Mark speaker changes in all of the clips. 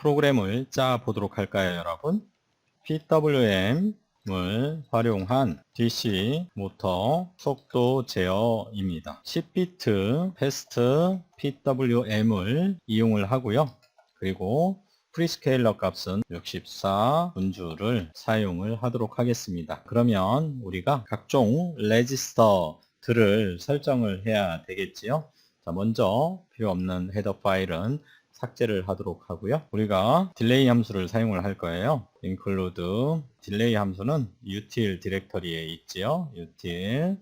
Speaker 1: 프로그램을 짜 보도록 할까요, 여러분? PWM을 활용한 DC 모터 속도 제어입니다. 10비트 패스트 PWM을 이용을 하고요. 그리고 프리스케일러 값은 64 분주를 사용을 하도록 하겠습니다. 그러면 우리가 각종 레지스터들을 설정을 해야 되겠지요. 자, 먼저 필요 없는 헤더 파일은 삭제를 하도록 하고요. 우리가 딜레이 함수를 사용을 할 거예요. include 딜레이 함수는 util 디렉터리에 있지요. util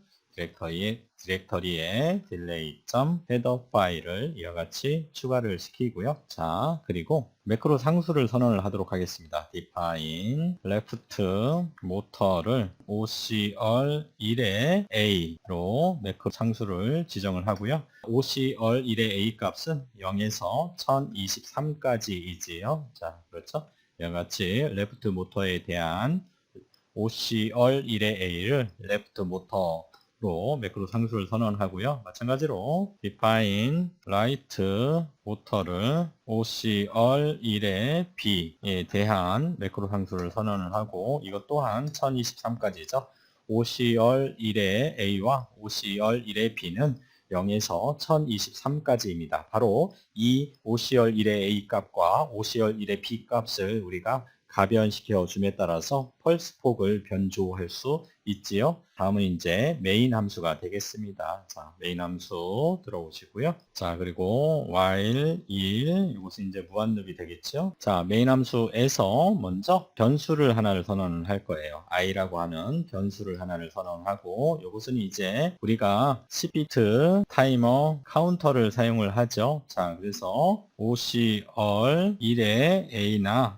Speaker 1: 디렉터리에 딜레이.헤더 파일을 이와 같이 추가를 시키고요. 자, 그리고 매크로 상수를 선언을 하도록 하겠습니다. define left 모터를 OCR1의 A로 매크로 상수를 지정을 하고요. OCR1의 A 값은 0에서 1023까지이지요. 자, 그렇죠? 이와 같이 레프트 모터에 대한 OCR1의 A를 레프트 모터로 매크로 상수를 선언하고요. 마찬가지로 define right 모터를 OCR1의 B에 대한 매크로 상수를 선언을 하고 이것 또한 1023까지죠. OCR1의 A와 OCR1의 B는 0에서 1023까지입니다. 바로 이 OCR1의 A 값과 OCR1의 B 값을 우리가 가변시켜 줌에 따라서 펄스 폭을 변조할 수 있지요. 다음은 이제 메인 함수가 되겠습니다. 자, 메인 함수 들어오시고요. 자, 그리고 while 1 이것은 이제 무한루비 되겠죠. 자, 메인 함수에서 먼저 변수를 하나를 선언을 할 거예요. i라고 하는 변수를 하나를 선언하고 이것은 이제 우리가 10비트 타이머 카운터를 사용을 하죠. 자, 그래서 OCR1의 A나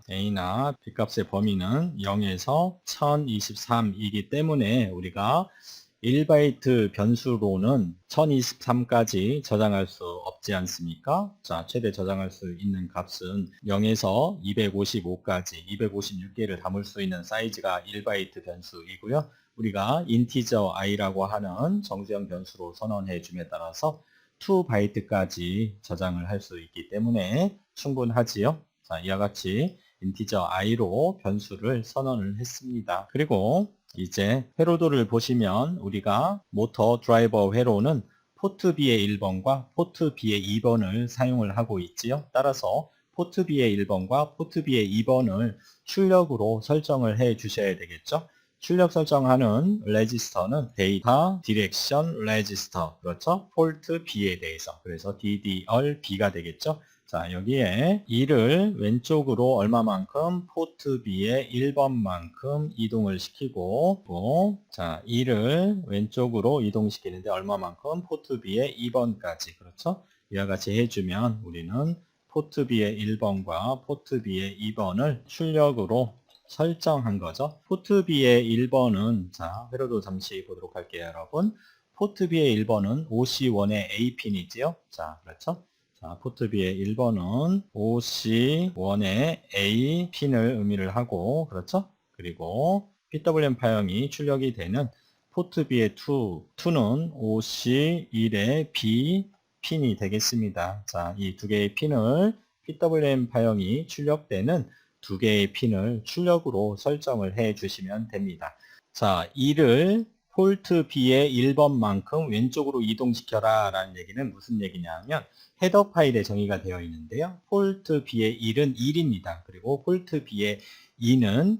Speaker 1: B값의 범위는 0에서 1023이기 때문에 우리가 1바이트 변수로는 1023까지 저장할 수 없지 않습니까? 자, 최대 저장할 수 있는 값은 0에서 255까지 256개를 담을 수 있는 사이즈가 1바이트 변수이고요. 우리가 인티저 i라고 하는 정수형 변수로 선언해 줌에 따라서 2바이트까지 저장을 할 수 있기 때문에 충분하지요. 자, 이와 같이 인티저 i로 변수를 선언을 했습니다. 그리고 이제 회로도를 보시면 우리가 모터 드라이버 회로는 포트 B의 1번과 포트 B의 2번을 사용을 하고 있지요. 따라서 포트 B의 1번과 포트 B의 2번을 출력으로 설정을 해 주셔야 되겠죠. 출력 설정하는 레지스터는 데이터 디렉션 레지스터, 그렇죠? 폴트 B에 대해서, 그래서 DDR-B가 되겠죠. 자, 여기에 2를 왼쪽으로 얼마만큼 포트 B의 1번만큼 이동을 시키고, 자, 2를 왼쪽으로 이동시키는데 얼마만큼 포트 B의 2번까지, 그렇죠? 이와 같이 해주면 우리는 포트 B의 1번과 포트 B의 2번을 출력으로 설정한 거죠. 포트 B의 1번은, 자, 회로도 잠시 보도록 할게요, 여러분. 포트 B의 1번은 OC1의 A핀이지요. 자, 그렇죠? 자, 포트 B의 1번은 OC1의 A 핀을 의미를 하고, 그렇죠? 그리고 PWM 파형이 출력이 되는 포트 B의 2는 OC1의 B 핀이 되겠습니다. 자, 이 두 개의 핀을 PWM 파형이 출력되는 두 개의 핀을 출력으로 설정을 해 주시면 됩니다. 자, 이를 폴트 B의 1번만큼 왼쪽으로 이동시켜라 라는 얘기는 무슨 얘기냐 하면 헤더 파일에 정의가 되어 있는데요. 폴트 B의 1은 1입니다. 그리고 폴트 B의 2는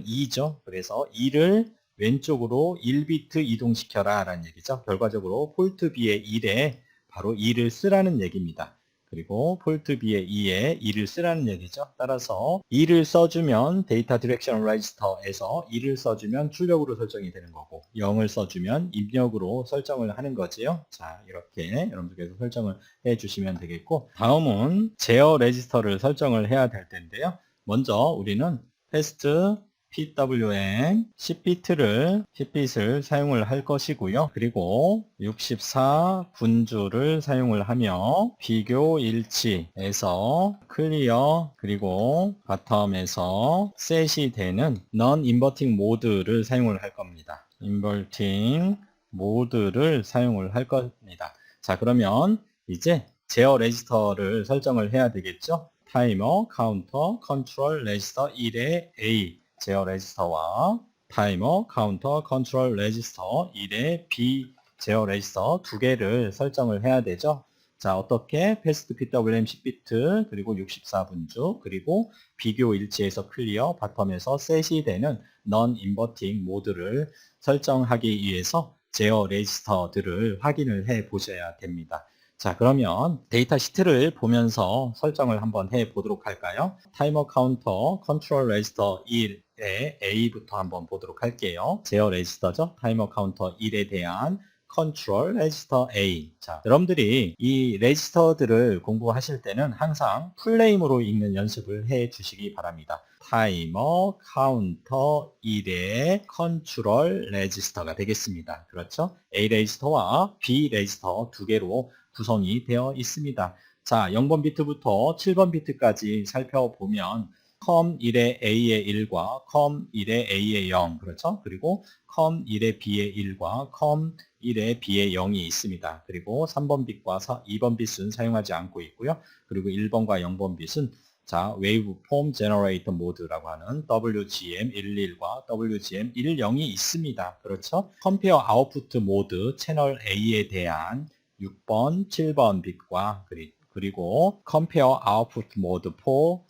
Speaker 1: 2죠. 그래서 2를 왼쪽으로 1비트 이동시켜라 라는 얘기죠. 결과적으로 폴트 B의 1에 바로 2를 쓰라는 얘기입니다. 그리고 폴트 B의 2에 2를 쓰라는 얘기죠. 따라서 2를 써주면 데이터 디렉션 레지스터에서 2를 써주면 출력으로 설정이 되는 거고 0을 써주면 입력으로 설정을 하는 거지요. 자, 이렇게 여러분들께서 설정을 해주시면 되겠고, 다음은 제어 레지스터를 설정을 해야 될 텐데요. 먼저 우리는 패스트 PWM 10비트를 사용을 할 것이고요. 그리고 64 분주를 사용을 하며 비교 일치에서 클리어 그리고 바텀에서 셋이 되는 non inverting 모드를 사용을 할 겁니다. inverting 모드를 사용을 할 겁니다. 자, 그러면 이제 제어 레지스터를 설정을 해야 되겠죠. 타이머 카운터 컨트롤 레지스터 1의 A 제어 레지스터와 타이머 카운터 컨트롤 레지스터 1의 B 제어 레지스터 두 개를 설정을 해야 되죠. 자, 어떻게? 패스트 PWM 10비트, 그리고 64분주, 그리고 비교 일치에서 클리어, 바텀에서 셋이 되는 넌 인버팅 모드를 설정하기 위해서 제어 레지스터들을 확인을 해 보셔야 됩니다. 자, 그러면 데이터 시트를 보면서 설정을 한번 해 보도록 할까요? 타이머 카운터 컨트롤 레지스터 1의 A부터 한번 보도록 할게요. 제어 레지스터죠. 타이머 카운터 1에 대한 컨트롤 레지스터 A. 자, 여러분들이 이 레지스터들을 공부하실 때는 항상 풀네임으로 읽는 연습을 해 주시기 바랍니다. 타이머 카운터 1의 컨트롤 레지스터가 되겠습니다. 그렇죠? A 레지스터와 B 레지스터 두 개로 구성이 되어 있습니다. 자, 0번 비트부터 7번 비트까지 살펴보면 com1의 A의 1과 com1의 A의 0, 그렇죠? 그리고 com1의 B의 1과 com1의 B의 0이 있습니다. 그리고 3번 bit과 2번 bit은 사용하지 않고 있고요. 그리고 1번과 0번 bit은 자, 웨이브폼 제너레이터 모드라고 하는 WGM11과 WGM10이 있습니다. 그렇죠? 컴페어 아웃풋 모드 채널 A에 대한 6번, 7번 bit과 그리고 컴페어 아웃풋 모드 4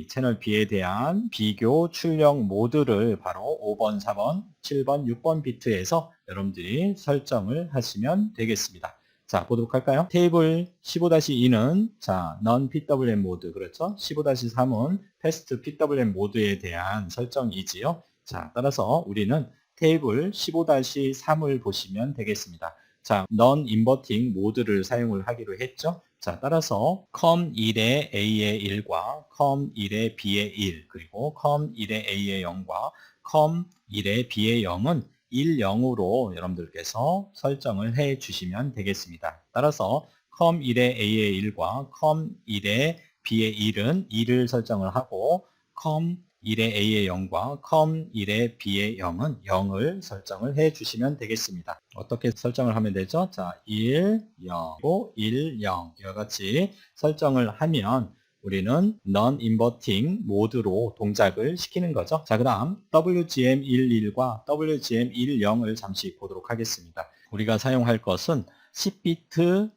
Speaker 1: 채널 B에 대한 비교 출력 모드를 바로 5번, 4번, 7번, 6번 비트에서 여러분들이 설정을 하시면 되겠습니다. 자, 보도록 할까요? 테이블 15-2는 자, non PWM 모드, 그렇죠? 15-3은 패스트 PWM 모드에 대한 설정이지요. 자, 따라서 우리는 테이블 15-3을 보시면 되겠습니다. 자, non inverting 모드를 사용을 하기로 했죠. 자, 따라서 com1의 A의 1과 com1의 B의 1, 그리고 com1의 A의 0과 com1의 B의 0은 1, 0으로 여러분들께서 설정을 해 주시면 되겠습니다. 따라서 com1의 A의 1과 com1의 B의 1은 2를 설정을 하고 com1의 A의 0과 com1의 B의 0은 0을 설정을 해 주시면 되겠습니다. 어떻게 설정을 하면 되죠? 자, 1, 0, 1, 0 이와 같이 설정을 하면 우리는 non-inverting 모드로 동작을 시키는 거죠. 자, 그 다음 WGM11과 WGM10을 잠시 보도록 하겠습니다. 우리가 사용할 것은 10비트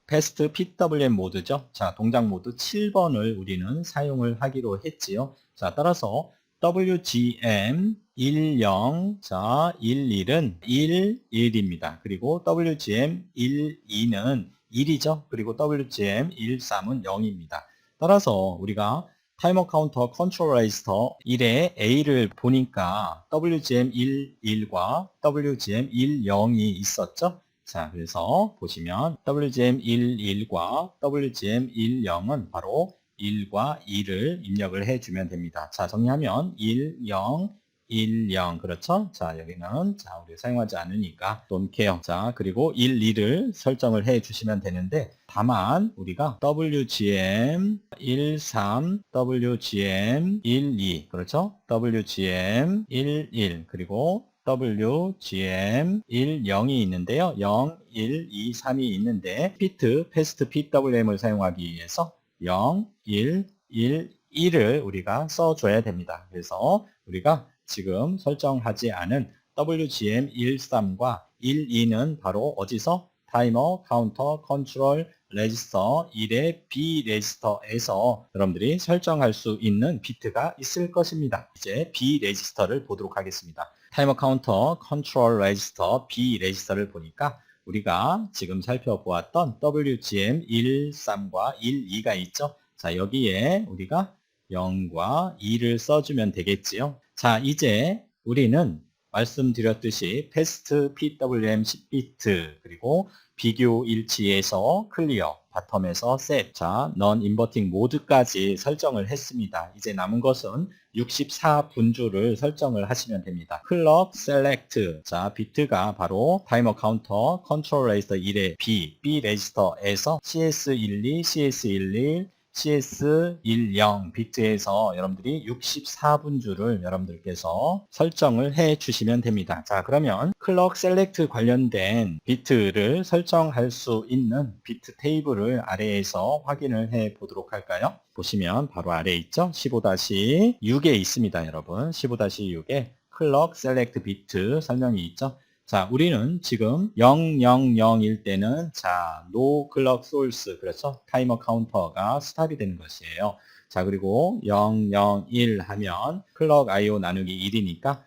Speaker 1: 패스트 PWM 모드죠. 자, 동작 모드 7번을 우리는 사용을 하기로 했지요. 자, 따라서 WGM10, 자, 11은 1, 1입니다. 그리고 WGM12는 1이죠. 그리고 WGM13은 0입니다. 따라서 우리가 타이머 카운터 컨트롤 레지스터 1의 A를 보니까 WGM11과 WGM10이 있었죠. 자, 그래서 보시면 WGM11과 WGM10은 바로 1과 2를 입력을 해주면 됩니다. 자, 정리하면 1, 0, 1, 0. 그렇죠? 자, 여기는 자, 우리 사용하지 않으니까 don't care. 자, 그리고 1, 2를 설정을 해 주시면 되는데 다만 우리가 WGM 13, WGM 12, 그렇죠? WGM 11, 그리고 WGM 10이 있는데요. 0, 1, 2, 3이 있는데 피트, 패스트 PWM을 사용하기 위해서 0, 1, 1, 1을 우리가 써줘야 됩니다. 그래서 우리가 지금 설정하지 않은 WGM13과 12는 바로 어디서? 타이머 카운터 컨트롤 레지스터 1의 B 레지스터에서 여러분들이 설정할 수 있는 비트가 있을 것입니다. 이제 B 레지스터를 보도록 하겠습니다. 타이머 카운터 컨트롤 레지스터 B 레지스터를 보니까 우리가 지금 살펴보았던 WGM13과 12가 있죠. 자, 여기에 우리가 0과 2를 써주면 되겠지요. 자, 이제 우리는 말씀드렸듯이 패스트 PWM 10비트 그리고 비교 일치에서 클리어, 바텀에서 셋, 자, non inverting 모드까지 설정을 했습니다. 이제 남은 것은 64분주를 설정을 하시면 됩니다. 클럭 셀렉트, 자, 비트가 바로 타이머 카운터 컨트롤 레지스터 1의 B 레지스터에서 CS12, CS11, CS10 비트에서 여러분들이 64분주를 여러분들께서 설정을 해 주시면 됩니다. 자, 그러면 클럭 셀렉트 관련된 비트를 설정할 수 있는 비트 테이블을 아래에서 확인을 해 보도록 할까요? 보시면 바로 아래에 있죠? 15-6에 있습니다, 여러분. 15-6에 클럭 셀렉트 비트 설명이 있죠? 자, 우리는 지금 000일 때는 자, no clock source, 그렇죠? 타이머 카운터가 스탑이 되는 것이에요. 자, 그리고 001 하면 클럭 IO 나누기 1이니까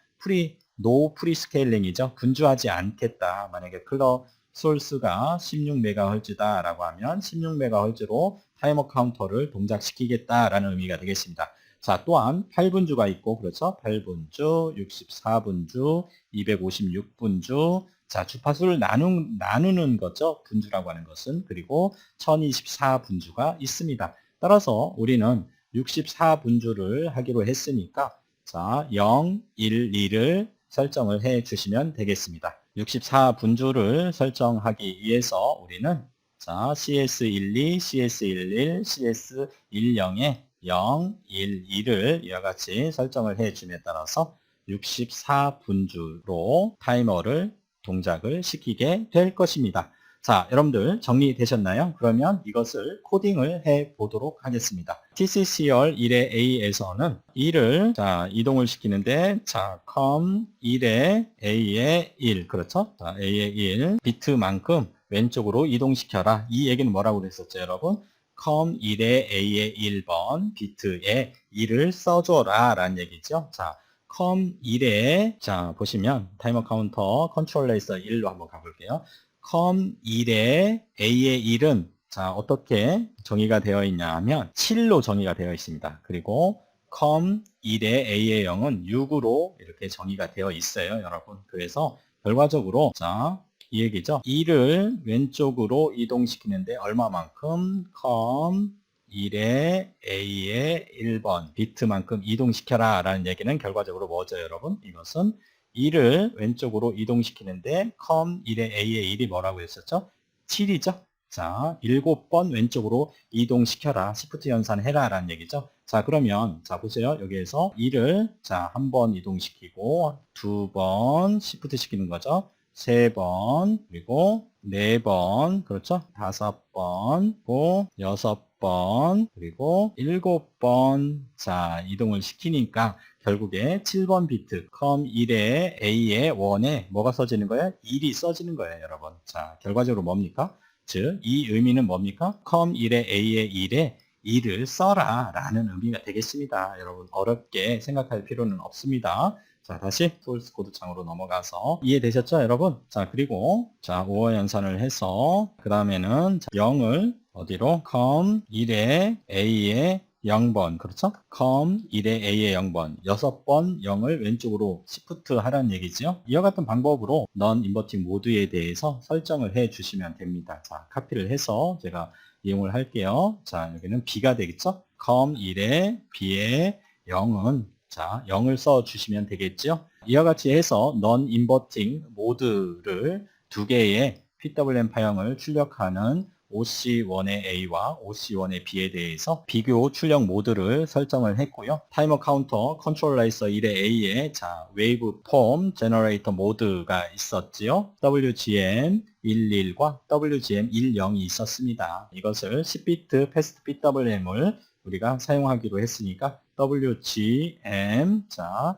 Speaker 1: no 프리스케일링이죠. 분주하지 않겠다. 만약에 클럭 소스가 16MHz다 라고 하면 16MHz로 타이머 카운터를 동작시키겠다라는 의미가 되겠습니다. 자, 또한 8분주가 있고, 그렇죠? 8분주, 64분주, 256분주. 자, 주파수를 나누는 거죠. 분주라고 하는 것은. 그리고 1024분주가 있습니다. 따라서 우리는 64분주를 하기로 했으니까, 자, 0, 1, 2를 설정을 해 주시면 되겠습니다. 64분주를 설정하기 위해서 우리는 자, CS12, CS11, CS10에 0, 1, 2를 이와 같이 설정을 해줌에 따라서 64분주로 타이머를 동작을 시키게 될 것입니다. 자, 여러분들 정리되셨나요? 그러면 이것을 코딩을 해 보도록 하겠습니다. TCCR 1의 A에서는 2를 자, 이동을 시키는데 자, com 1의 A의 1 그렇죠? 자, A의 1 비트만큼 왼쪽으로 이동시켜라. 이 얘기는 뭐라고 그랬었죠, 여러분? com 1의 A의 1번 비트에 1을 써줘라 라는 얘기죠. 자, com 1의 자, 보시면 타이머 카운터 컨트롤러에서 1로 한번 가볼게요. com 1의 A의 1은 자, 어떻게 정의가 되어 있냐 하면 7로 정의가 되어 있습니다. 그리고 com 1의 A의 0은 6으로 이렇게 정의가 되어 있어요, 여러분. 그래서 결과적으로 자, 이 얘기죠. 2를 왼쪽으로 이동시키는데 얼마만큼 com 1의 A의 1번 비트만큼 이동시켜라 라는 얘기는 결과적으로 뭐죠, 여러분? 이것은 2를 왼쪽으로 이동시키는데 com 1의 A의 1이 뭐라고 했었죠? 7이죠. 자, 7번 왼쪽으로 이동시켜라. 시프트 연산해라 라는 얘기죠. 자, 그러면 자 보세요. 여기에서 2를 자, 한 번 이동시키고 2번 시프트 시키는 거죠. 3번, 그리고 4번, 그렇죠? 5번, 그리고 6번, 그리고 7번, 자, 이동을 시키니까 결국에 7번 비트, com 1의 A의 1에 뭐가 써지는 거예요? 1이 써지는 거예요, 여러분. 자, 결과적으로 뭡니까? 즉, 이 의미는 뭡니까? com 1의 A의 1에 2를 써라 라는 의미가 되겠습니다. 여러분, 어렵게 생각할 필요는 없습니다. 자, 다시 소스 코드 창으로 넘어가서 이해되셨죠, 여러분? 자, 그리고 자, 5어 연산을 해서 그 다음에는 0을 어디로? com 1의 A의 0번, 그렇죠? com 1의 A의 0번, 6번 0을 왼쪽으로 시프트 하라는 얘기죠. 이와 같은 방법으로 넌 인버팅 모드에 대해서 설정을 해 주시면 됩니다. 자, 카피를 해서 제가 이용을 할게요. 자, 여기는 B가 되겠죠? com 1의 B의 0은 자, 0을 써 주시면 되겠죠? 이와 같이 해서 non inverting 모드를 두 개의 PWM 파형을 출력하는 OC1의 A와 OC1의 B에 대해서 비교 출력 모드를 설정을 했고요. 타이머 카운터 컨트롤러에서 1의 A에 자, 웨이브 폼 제너레이터 모드가 있었지요. WGM 11과 WGM 10이 있었습니다. 이것을 10비트 패스트 PWM을 우리가 사용하기로 했으니까 WGM 자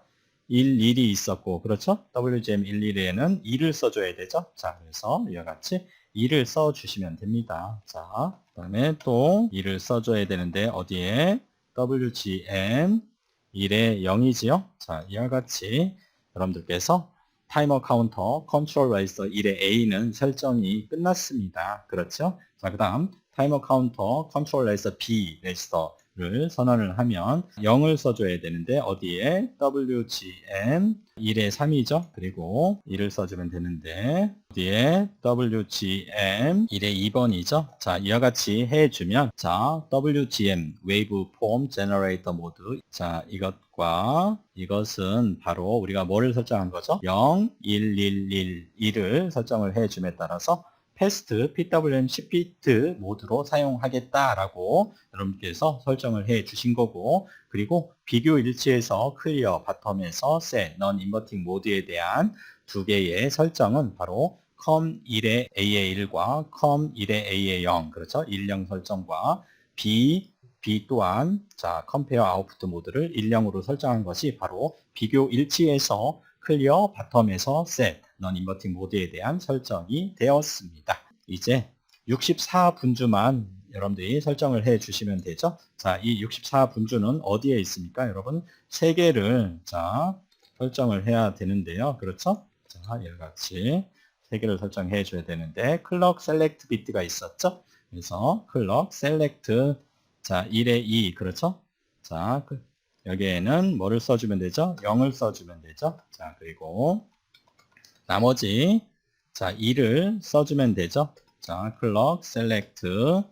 Speaker 1: 11이 있었고 그렇죠? WGM 11에는 2를 써줘야 되죠? 자, 그래서 이와 같이 2를 써주시면 됩니다. 자, 그 다음에 또 2를 써줘야 되는데 어디에? WGM 1에 0이지요? 자, 이와 같이 여러분들께서 타이머 카운터 컨트롤러에서 1의 A는 설정이 끝났습니다. 그렇죠? 자, 그 다음 타이머 카운터 컨트롤러에서 B 레지스터를 선언을 하면 0을 써줘야 되는데 어디에? WGM 1의 3이죠. 그리고 1을 써주면 되는데 어디에? WGM 1의 2번이죠. 자, 이와 같이 해주면 자, WGM Wave Form Generator 모드 자, 이것과 이것은 바로 우리가 뭐를 설정한 거죠? 0, 1, 1, 1, 1을 설정을 해줌에 따라서 패스트 PWM 10비트 모드로 사용하겠다라고 여러분께서 설정을 해 주신 거고, 그리고 비교 일치에서 클리어, 바텀에서 셋, 넌 인버팅 모드에 대한 두 개의 설정은 바로 COM1의 A의1과 COM1의 A의 0, 그렇죠? 10 설정과 B 또한 자 컴페어 아웃풋 모드를 10으로 설정한 것이 바로 비교 일치에서 클리어, 바텀에서 셋, 넌 인버팅 모드에 대한 설정이 되었습니다. 이제 64분주만 여러분들이 설정을 해 주시면 되죠. 자, 이 64분주는 어디에 있습니까? 여러분, 3개를 자 설정을 해야 되는데요. 그렇죠? 자, 이같이 3개를 설정해 줘야 되는데, 클럭 셀렉트 비트가 있었죠? 그래서 클럭 셀렉트 자 1에 2, 그렇죠? 자, 여기에는 뭐를 써주면 되죠? 0을 써주면 되죠? 자, 그리고 나머지 자 2를 써주면 되죠? 자, 클럭 셀렉트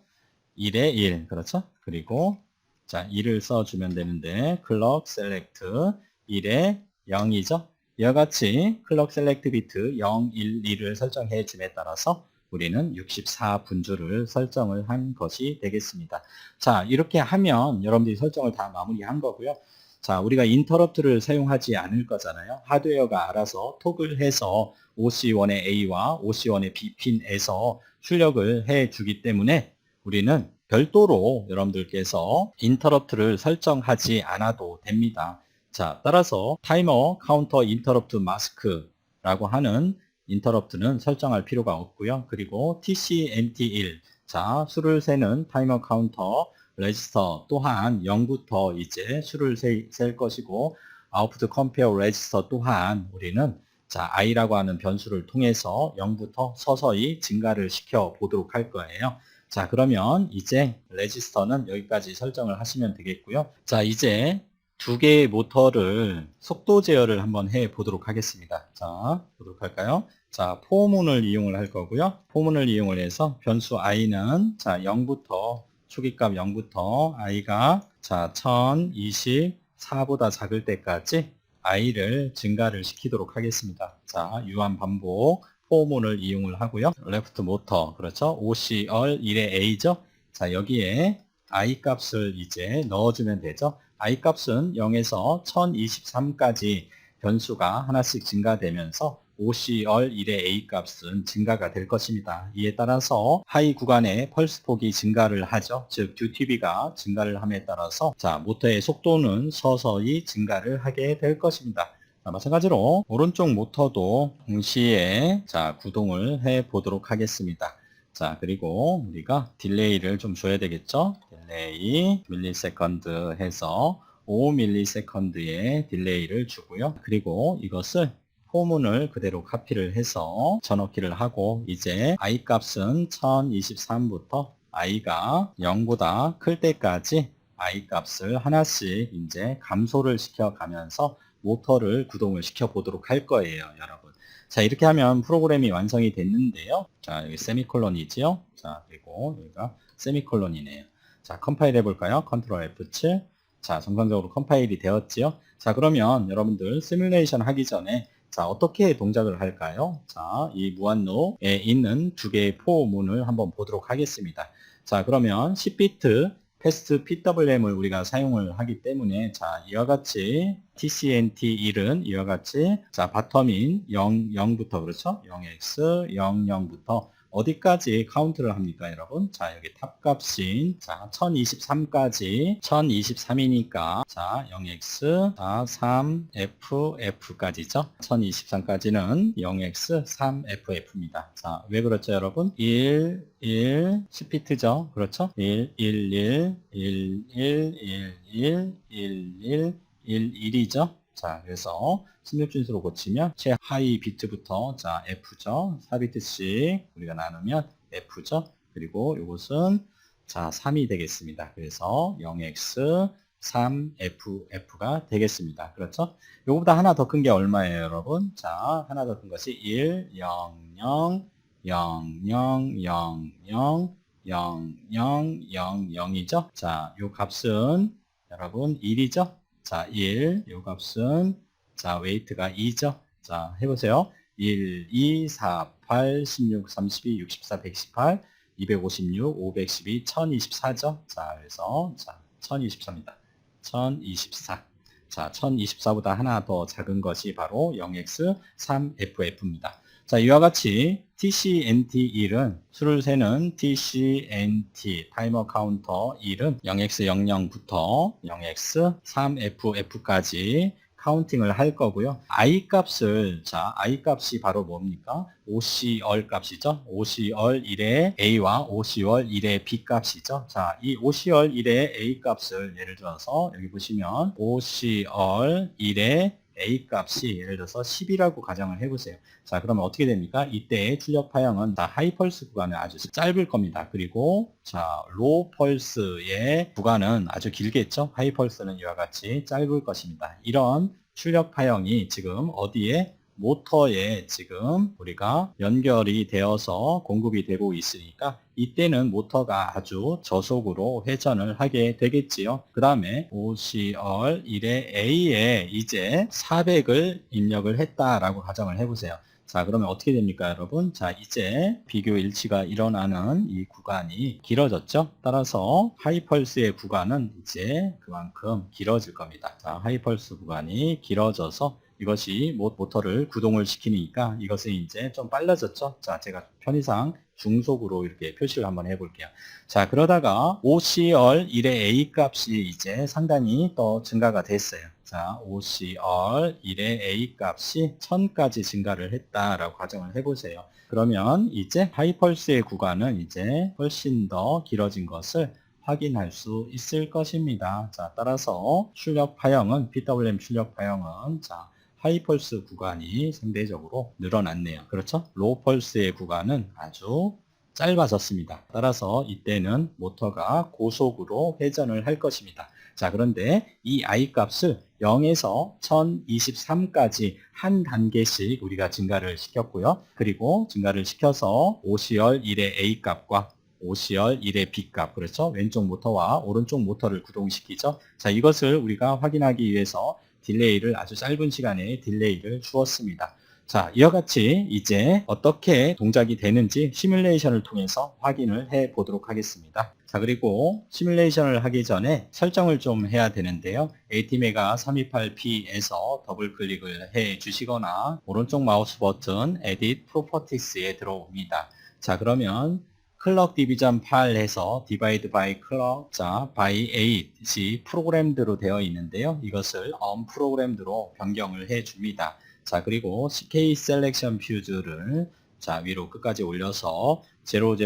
Speaker 1: 1에 1, 그렇죠? 그리고 자 2를 써주면 되는데 클럭 셀렉트 1에 0이죠? 이와 같이 클럭 셀렉트 비트 0, 1, 2를 설정해 줌에 따라서 우리는 64분주를 설정을 한 것이 되겠습니다. 자, 이렇게 하면 여러분들이 설정을 다 마무리한 거고요. 자, 우리가 인터럽트를 사용하지 않을 거잖아요. 하드웨어가 알아서 토글해서 OC1의 A와 OC1의 B핀에서 출력을 해 주기 때문에 우리는 별도로 여러분들께서 인터럽트를 설정하지 않아도 됩니다. 자, 따라서 타이머 카운터 인터럽트 마스크라고 하는 인터럽트는 설정할 필요가 없고요. 그리고 TCNT1, 자, 수를 세는 타이머 카운터 레지스터 또한 0부터 이제 수를 셀 것이고, 아웃풋 컴페어 레지스터 또한 우리는 자, i라고 하는 변수를 통해서 0부터 서서히 증가를 시켜 보도록 할 거예요. 자, 그러면 이제 레지스터는 여기까지 설정을 하시면 되겠고요. 자, 이제 두 개의 모터를 속도 제어를 한번 해 보도록 하겠습니다. 자, 보도록 할까요? 자, 포문을 이용을 할 거고요. 포문을 이용을 해서 변수 i는 자, 0부터 초기값 0부터 i가 자, 1024보다 작을 때까지 i를 증가를 시키도록 하겠습니다. 자, 유한 반복 포문을 이용을 하고요. 레프트 모터, 그렇죠? OCR 1의 A죠? 자, 여기에 i 값을 이제 넣어주면 되죠. i 값은 0에서 1023까지 변수가 하나씩 증가되면서 OCR 1의 A 값은 증가가 될 것입니다. 이에 따라서 하이 구간에 펄스 폭이 증가를 하죠. 즉 듀티비가 증가를 함에 따라서 자 모터의 속도는 서서히 증가를 하게 될 것입니다. 자, 마찬가지로 오른쪽 모터도 동시에 자 구동을 해 보도록 하겠습니다. 자, 그리고 우리가 딜레이를 좀 줘야 되겠죠. 딜레이 밀리세컨드 해서 5ms의 딜레이를 주고요. 그리고 이것을 포문을 그대로 카피를 해서 전넣기를 하고, 이제 i 값은 1023부터 i가 0보다 클 때까지 i 값을 하나씩 이제 감소를 시켜가면서 모터를 구동을 시켜 보도록 할 거예요, 여러분. 자, 이렇게 하면 프로그램이 완성이 됐는데요. 자, 여기 세미콜론이지요. 자, 그리고 여기가 세미콜론이네요. 자, 컴파일 해볼까요? 컨트롤 F7. 자, 정상적으로 컴파일이 되었지요. 자, 그러면 여러분들 시뮬레이션 하기 전에 자, 어떻게 동작을 할까요? 자, 이 무한로에 있는 두 개의 포문을 한번 보도록 하겠습니다. 자, 그러면 10비트 패스트 PWM을 우리가 사용을 하기 때문에 자, 이와 같이 TCNT1은 이와 같이 자, 바텀인 0, 0부터 그렇죠? 0x, 0, 0부터 어디까지 카운트를 합니까, 여러분? 자, 여기 탑 값인 자, 1023까지 1023이니까 자, 0x, 자, 3ff까지죠. 1023까지는 0x, 3ff입니다. 자, 왜 그렇죠, 여러분? 1, 10피트죠. 그렇죠? 1, 1, 1, 1, 1, 1, 1, 1, 1, 1이죠. 자, 그래서 16진수로 고치면 최하위 비트부터 자 F죠. 4비트씩 우리가 나누면 F죠. 그리고 이것은 자 3이 되겠습니다. 그래서 0x 3ff가 되겠습니다. 그렇죠? 요거보다 하나 더 큰 게 얼마예요, 여러분? 자, 하나 더 큰 것이 1, 0, 0, 0, 0, 0, 0, 0, 0, 0, 0이죠? 자, 요 값은 여러분 1이죠? 자, 1, 요 값은 자, 웨이트가 2죠? 자, 해보세요. 1, 2, 4, 8, 16, 32, 64, 118, 256, 512, 1024죠. 자, 그래서, 자, 1024입니다. 1024. 자, 1024보다 하나 더 작은 것이 바로 0x3ff입니다. 자, 이와 같이 TCNT1은 수를 세는 TCNT 타이머 카운터 1은 0x00부터 0x3ff까지 카운팅을 할 거고요. I 값을, 자, I 값이 바로 뭡니까? OCR 값이죠. OCR 1의 A와 OCR 1의 B 값이죠. 자, 이 OCR 1의 A 값을 예를 들어서 여기 보시면 OCR 1의 A 값이 예를 들어서 10이라고 가정을 해보세요. 자, 그러면 어떻게 됩니까? 이때의 출력 파형은 다 하이 펄스 구간은 아주 짧을 겁니다. 그리고 자, 로우 펄스의 구간은 아주 길겠죠? 하이 펄스는 이와 같이 짧을 것입니다. 이런 출력 파형이 지금 어디에? 모터에 지금 우리가 연결이 되어서 공급이 되고 있으니까 이때는 모터가 아주 저속으로 회전을 하게 되겠지요. 그 다음에 OCR 1의 A에 이제 400을 입력을 했다라고 가정을 해보세요. 자, 그러면 어떻게 됩니까, 여러분? 자, 이제 비교 일치가 일어나는 이 구간이 길어졌죠? 따라서 하이펄스의 구간은 이제 그만큼 길어질 겁니다. 자, 하이펄스 구간이 길어져서 이것이 모터를 구동을 시키니까 이것은 이제 좀 빨라졌죠? 자, 제가 편의상 중속으로 이렇게 표시를 한번 해볼게요. 자, 그러다가 OCR 1의 A 값이 이제 상당히 더 증가가 됐어요. 자, OCR 1의 A 값이 1000까지 증가를 했다라고 가정을 해보세요. 그러면 이제 하이펄스의 구간은 이제 훨씬 더 길어진 것을 확인할 수 있을 것입니다. 자, 따라서 출력 파형은, PWM 출력 파형은, 자, 하이펄스 구간이 상대적으로 늘어났네요. 그렇죠? 로우 펄스의 구간은 아주 짧아졌습니다. 따라서 이때는 모터가 고속으로 회전을 할 것입니다. 자, 그런데 이 I 값을 0에서 1023까지 한 단계씩 우리가 증가를 시켰고요. 그리고 증가를 시켜서 OCR 1의 A 값과 OCR 1의 B 값, 그렇죠? 왼쪽 모터와 오른쪽 모터를 구동시키죠. 자, 이것을 우리가 확인하기 위해서 딜레이를 아주 짧은 시간에 딜레이를 주었습니다. 자, 이와 같이 이제 어떻게 동작이 되는지 시뮬레이션을 통해서 확인을 해 보도록 하겠습니다. 자, 그리고 시뮬레이션을 하기 전에 설정을 좀 해야 되는데요. ATmega 328P에서 더블 클릭을 해 주시거나 오른쪽 마우스 버튼 Edit Properties에 들어옵니다. 자, 그러면 클럭 디비전 8에서 divide by clock, 자, by 8이 프로그램드로 되어 있는데요. 이것을 unprogramed로 변경을 해 줍니다. 자, 그리고 CK 셀렉션 퓨즈를 자, 위로 끝까지 올려서 000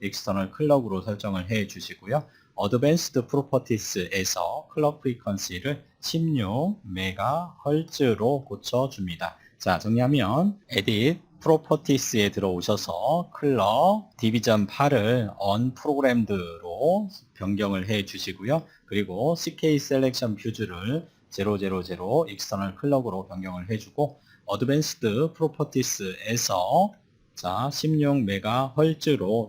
Speaker 1: external clock으로 설정을 해 주시고요. Advanced Properties에서 클럭 프리퀀시를 16MHz로 고쳐 줍니다. 자, 정리하면 Edit 프로퍼티스에 들어오셔서 클럭 디비전 8을 unprogramed로 변경을 해 주시고요. 그리고 CK 셀렉션 퓨즈를 000 external clock으로 변경을 해주고 Advanced Properties에서 자 16MHz로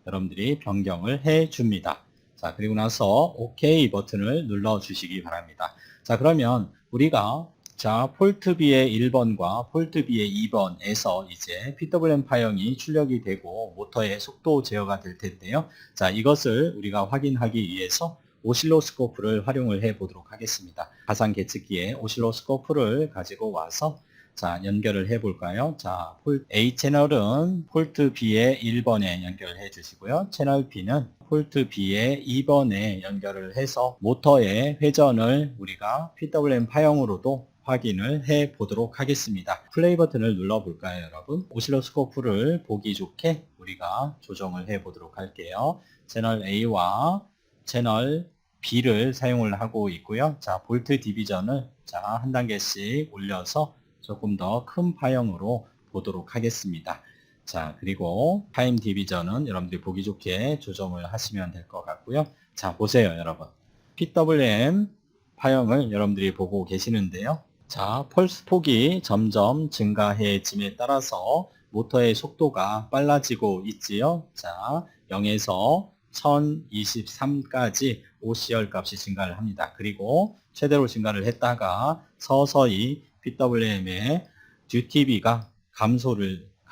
Speaker 1: 여러분들이 변경을 해 줍니다. 자, 그리고 나서 OK 버튼을 눌러 주시기 바랍니다. 자, 그러면 우리가 자, 폴트 B의 1번과 폴트 B의 2번에서 이제 PWM 파형이 출력이 되고 모터의 속도 제어가 될 텐데요. 자, 이것을 우리가 확인하기 위해서 오실로스코프를 활용을 해 보도록 하겠습니다. 가상 계측기에 오실로스코프를 가지고 와서 자, 연결을 해 볼까요? 자, A 채널은 폴트 B의 1번에 연결을 해 주시고요. 채널 B는 폴트 B의 2번에 연결을 해서 모터의 회전을 우리가 PWM 파형으로도 확인을 해 보도록 하겠습니다. 플레이 버튼을 눌러 볼까요, 여러분? 오실로스코프를 보기 좋게 우리가 조정을 해 보도록 할게요. 채널 A와 채널 B를 사용을 하고 있고요. 자, 볼트 디비전을 자, 한 단계씩 올려서 조금 더 큰 파형으로 보도록 하겠습니다. 자, 그리고 타임 디비전은 여러분들이 보기 좋게 조정을 하시면 될 것 같고요. 자, 보세요, 여러분. PWM 파형을 여러분들이 보고 계시는데요. 자, 펄스 폭이 점점 증가해짐에 따라서 모터의 속도가 빨라지고 있지요. 자, 0에서 1023까지 OCR 값이 증가를 합니다. 그리고 최대로 증가를 했다가 서서히 PWM의 듀티비가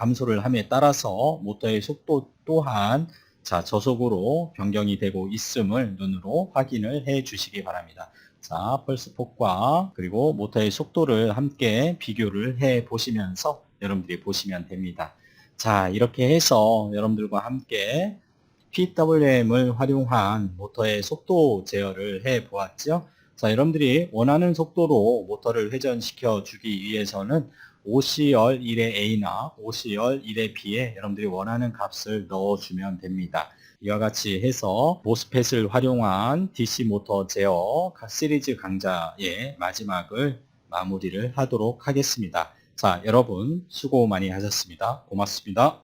Speaker 1: 감소를 함에 따라서 모터의 속도 또한 자, 저속으로 변경이 되고 있음을 눈으로 확인을 해 주시기 바랍니다. 자, 펄스폭과 그리고 모터의 속도를 함께 비교를 해 보시면서 여러분들이 보시면 됩니다. 자, 이렇게 해서 여러분들과 함께 PWM을 활용한 모터의 속도 제어를 해 보았죠. 자, 여러분들이 원하는 속도로 모터를 회전시켜 주기 위해서는 OCR 1의 A나 OCR 1의 B에 여러분들이 원하는 값을 넣어주면 됩니다. 이와 같이 해서 모스펫을 활용한 DC 모터 제어 시리즈 강좌의 마지막을 마무리를 하도록 하겠습니다. 자, 여러분 수고 많이 하셨습니다. 고맙습니다.